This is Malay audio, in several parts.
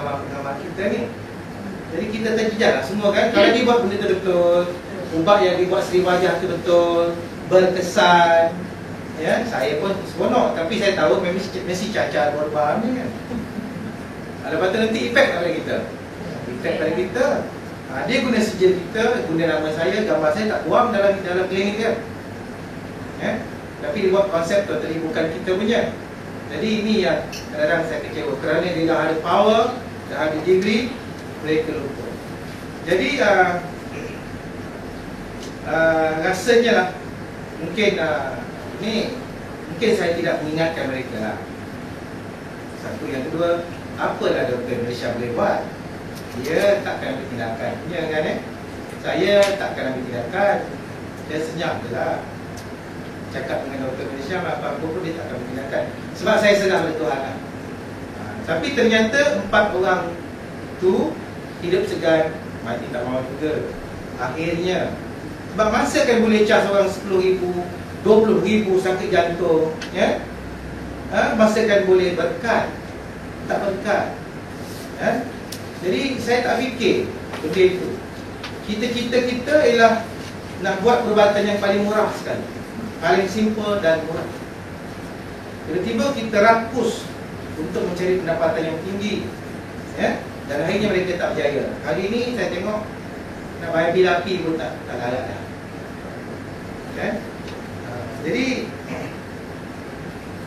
pengamat kita ni. Jadi kita terjejar lah semua kan. Kalau dia buat benda tu betul, ubat yang dibuat Seri Wajah tu betul, berkesan, ya, saya pun seronok. Tapi saya tahu mesti cacat buat bahan ni kan. Lepas tu nanti efek pada kita. Efek pada kita. Dia guna sijil kita, guna nama saya, gambar saya tak buang dalam klinik dia. Ya? Tapi dia buat konsep totally bukan kita punya. Jadi ini yang kadang-kadang saya kecewa. Kerana dia dah ada power, dah ada degree, mereka lupa. Jadi rasanya lah mungkin saya tidak mengingatkan mereka lah. Satu, yang kedua, apalah Doktor Malaysia boleh buat? Dia takkan ambil tindakan, ya kan saya takkan ambil tindakan. Dia senyap je lah. Cakap dengan Doktor Malaysia, apa-apa pun dia takkan ambil tindakan. Sebab saya serah oleh Tuhan lah. Tapi ternyata 4 orang tu hidup segan, mati tak mahu juga akhirnya. Sebab masa kan boleh cas orang 10,000, 20,000 sakit jantung, ya? Masa kan boleh berkat, tak berkat, ya? Jadi saya tak fikir benda itu. Kita ialah nak buat perubatan yang paling murah sekali, paling simple dan murah. Tiba-tiba kita rakus untuk mencari pendapatan yang tinggi, ya? Dan akhirnya mereka tak berjaya. Hari ini saya tengok nak bayar bil api pun tak larat dah, ya? Jadi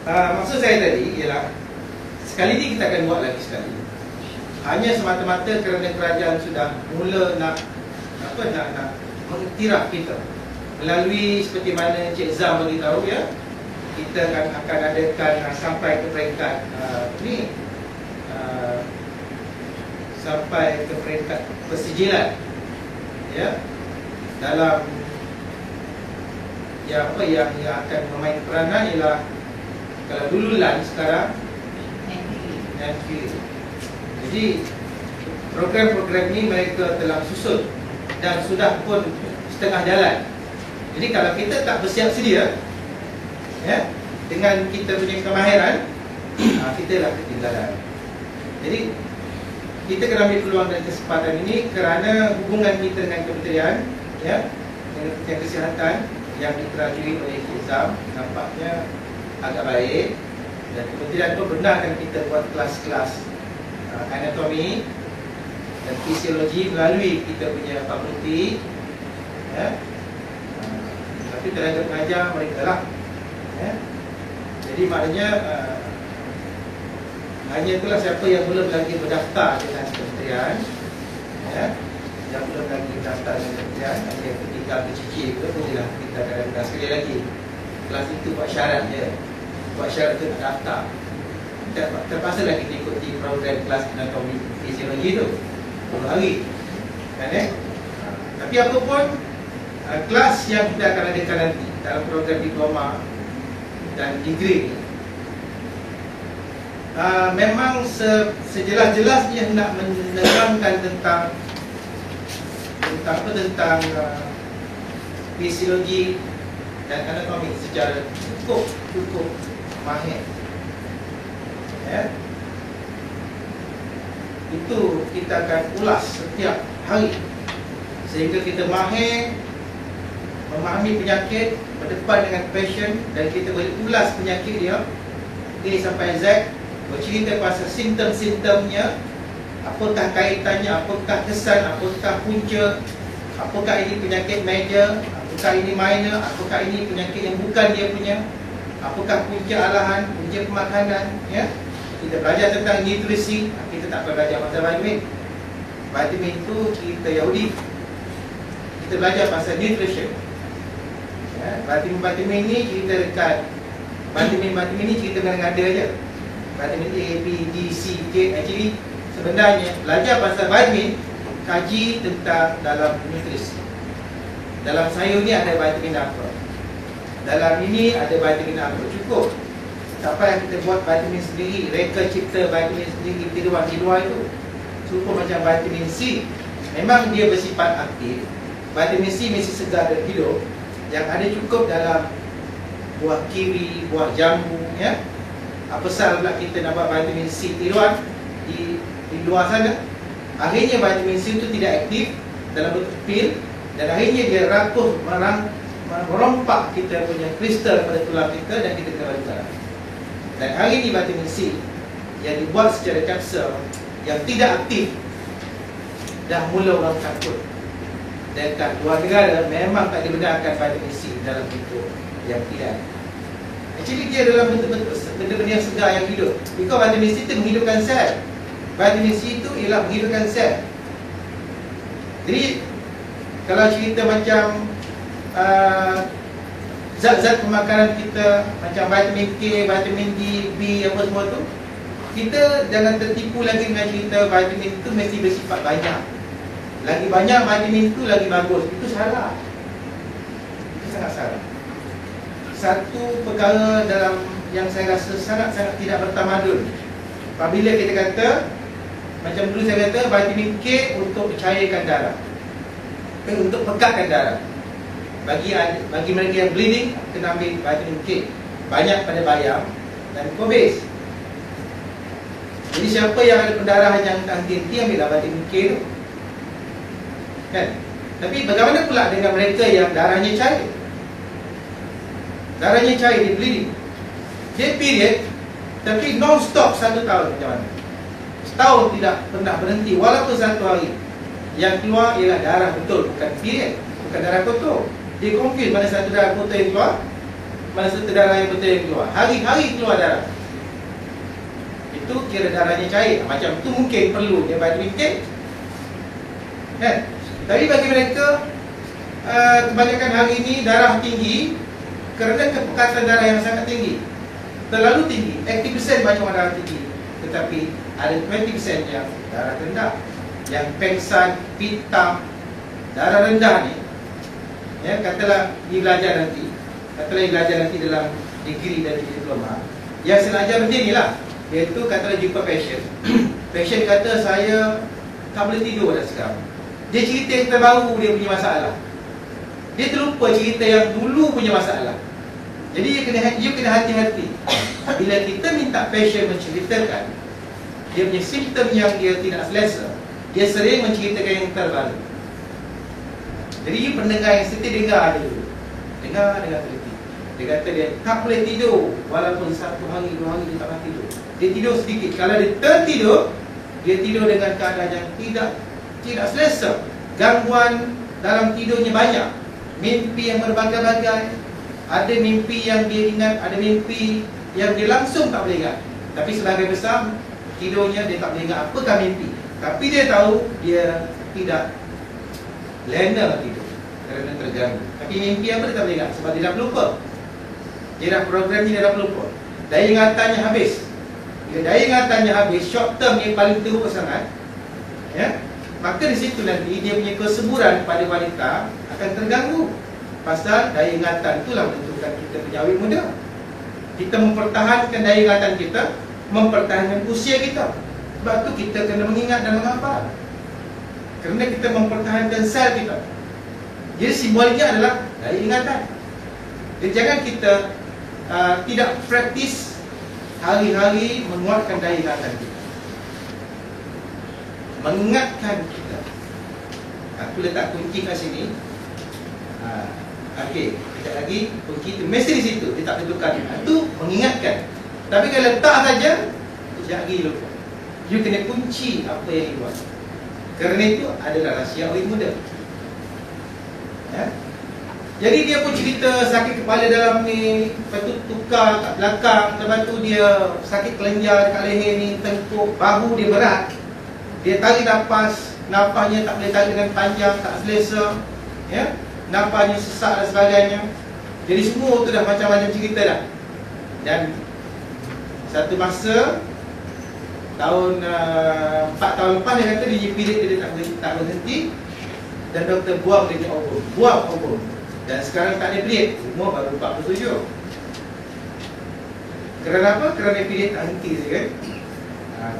maksud saya tadi ialah sekali ni kita akan buat lagi sekali. Hanya semata-mata kerana kerajaan sudah mula nak mengiktiraf kita melalui seperti mana Encik Zam beritahu, ya, kita akan adakan sampai ke peringkat sampai ke peringkat persijilan, ya, dalam yang akan memain peranan ialah kalau dulu LAN, sekarang NQ. Jadi program-program ni mereka telah susun dan sudah pun setengah jalan. Jadi kalau kita tak bersiap sedia, ya, dengan kita punya kemahiran, kita dah ketinggalan. Jadi kita kena ambil peluang dan kesempatan ini kerana hubungan kita dengan kementerian, ya, dengan Kementerian Kesihatan yang diterajui oleh Izam nampaknya agak baik, dan kementerian pun benarkan kita buat kelas-kelas anatomi dan fisiologi melalui kita punya fakulti, ya. Tapi tenaga pengajar mereka lah, ya. Jadi maknanya hanya itulah siapa yang belum lagi berdaftar dengan kementerian, ya, yang belum lagi berdaftar dengan kementerian, ada ketika bercicir ke, bolehlah kita kadang-kadang sekali lagi kelas itu buat syarat je. Buat syarat itu nak daftar, terpaksa lagi kita ikuti program kelas anatomi fisiologi tu 10 hari, kan, tapi apa pun kelas yang kita akan adakan nanti dalam program diploma dan degree ni memang sejelas-jelasnya nak menerangkan tentang fisiologi dan anatomi secara cukup mahir, ya. Itu kita akan ulas setiap hari sehingga kita mahir memahami penyakit, berdepan dengan pasien, dan kita boleh ulas penyakit dia A sampai Z, bercerita pasal simptom-simptomnya, apakah kaitannya, apakah kesan, apakah punca, apakah ini penyakit major, apakah ini minor, apakah ini penyakit yang bukan dia punya, apakah punca alahan, punca pemakanan, ya. Kita belajar tentang nutrisi. Kita tak belajar pasal vitamin. Vitamin itu kita Yahudi. Kita belajar pasal nutrition, ya. Vitamin ni cerita dekat vitamin ni cerita dengan ada je. Vitamin A, B, D, C, K. Actually sebenarnya belajar pasal vitamin, kaji tentang dalam nutrisi. Dalam sayur ni ada vitamin apa, dalam ini ada vitamin apa, cukup. Tak payah kita buat vitamin sendiri, reka cipta vitamin sendiri di luar itu. Cukup macam vitamin C, memang dia bersifat aktif. Vitamin C mesti segar dan hidup, yang ada cukup dalam buah kiwi, buah jambu, ya. Apa pasal pula kita nak buat vitamin C tiruan? di luar sana. Akhirnya vitamin C itu tidak aktif dalam bentuk pil, dan akhirnya dia rapuh, merompak kita punya kristal pada tulang kita dan kita kena balik darah. Dan hari ini vitamin C yang dibuat secara kapsul yang tidak aktif dah mula orang takut. Dan kat luar negara memang tak dibenarkan vitamin C dalam bentuk yang tidak. Actually dia dalam bentuk-bentuk benda-benda yang segar yang hidup. Because vitamin C itu menghidupkan sel. Vitamin C itu ialah menghidupkan sel. Jadi kalau cerita macam zat-zat pemakanan kita macam vitamin K, vitamin D, B, apa semua tu, kita jangan tertipu lagi dengan cerita vitamin itu mesti bersifat banyak. Lagi banyak vitamin itu lagi bagus. Itu salah. Itu sangat salah. Satu perkara dalam yang saya rasa sangat-sangat tidak bertamadun, apabila kita kata, macam dulu saya kata vitamin K untuk cairkan darah, untuk pekatkan darah. Bagi mereka yang bleeding, kena ambil vitamin K banyak pada bayam dan kobis. Jadi siapa yang ada pendarahan yang henti-henti, ambillah vitamin K tu, kan? Tapi bagaimana pula dengan mereka yang darahnya cair? Darahnya cair, dia bleeding, dia period, tapi non-stop 1 tahun. Macam mana? Setahun tidak pernah berhenti, walaupun 1 hari. Yang keluar ialah darah betul, bukan period, bukan darah kotor. Dia confuse mana satu darah kotor yang keluar, mana satu darah yang betul yang keluar. Hari-hari keluar darah. Itu kira darahnya cair. Macam tu mungkin perlu dia vitamin K, kan? Tapi bagi mereka kebanyakan hari ini darah tinggi kerana kepekatan darah yang sangat tinggi, terlalu tinggi. 80% banyak orang darah tinggi, tetapi ada 20% yang darah rendah, yang pengsan, pitam. Darah rendah ni, ya, katalah dia belajar nanti dalam degree dan diploma, yang sengaja macam ni lah, iaitu katalah jumpa pasien. Pasien kata saya tak boleh tidur dah sekarang. Dia cerita yang terbaru dia punya masalah, dia terlupa cerita yang dulu punya masalah. Jadi you kena hati-hati bila kita minta pasien menceritakan dia punya simptom yang dia tidak selesa. Dia sering menceritakan yang terbaru. Jadi you pendengar yang setia, dengar dia dulu, dengar teliti. Dia kata dia tak boleh tidur, walaupun 1 hari 2 hari dia tak boleh tidur. Dia tidur sedikit. Kalau dia tertidur, dia tidur dengan keadaan yang tidak selesa. Gangguan dalam tidurnya banyak, mimpi yang berbagai-bagai. Ada mimpi yang dia ingat, ada mimpi yang dia langsung tak boleh ingat. Tapi sebagai besar tidurnya dia tak boleh ingat apakah mimpi. Tapi dia tahu dia tidak lena tidur kerana terganggu. Tapi mimpi apa dia tak boleh ingat sebab dia dah pelupa. Dia dah program ni, dia dah pelupa. Daya ingatannya habis. Bila daya ingatannya habis, short term dia paling teruk sangat, ya, maka di situ nanti dia punya kesuburan pada wanita akan terganggu. Pasal daya ingatan itulah menentukan kita punya awet muda. Kita mempertahankan daya ingatan kita, mempertahankan usia kita. Sebab tu kita kena mengingat dan menghafal, kerana kita mempertahankan sel kita. Jadi simboliknya adalah daya ingatan. Jadi jangan kita tidak praktis hari-hari menguatkan daya ingatan kita, mengingatkan kita. Aku letak kunci kat sini. Okey, sekejap lagi kunci itu mesti di situ, dia tak tentukan. Itu mengingatkan. Tapi kalau letak saja, sekejap lagi lupa. You kena kunci apa yang dibuat. Kerana itu adalah rahsia awet muda, ya? Jadi dia pun cerita sakit kepala dalam ni, lepas tu tukar kat belakang, lepas tu dia sakit kelenjar dekat leher ni, tengkuk, bahu dia berat. Dia tarik napasnya tak boleh tarik dengan panjang, tak selesa, ya? Napasnya sesak dan sebagainya. Jadi semua tu dah macam-macam cerita dah. Dan satu masa tahun 4 tahun lepas dia kata dia period dia tak berhenti. Dan doktor buang dia ovum. Dan sekarang tak ada period, umur baru 47. Kerana apa? Kerana period tak henti saja, kan?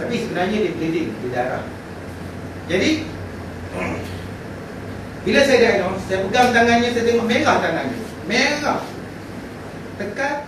Tapi sebenarnya dia bleeding di darah. Jadi bila saya diagnose, saya pegang tangannya, saya tengok merah tangannya. Merah. Tekan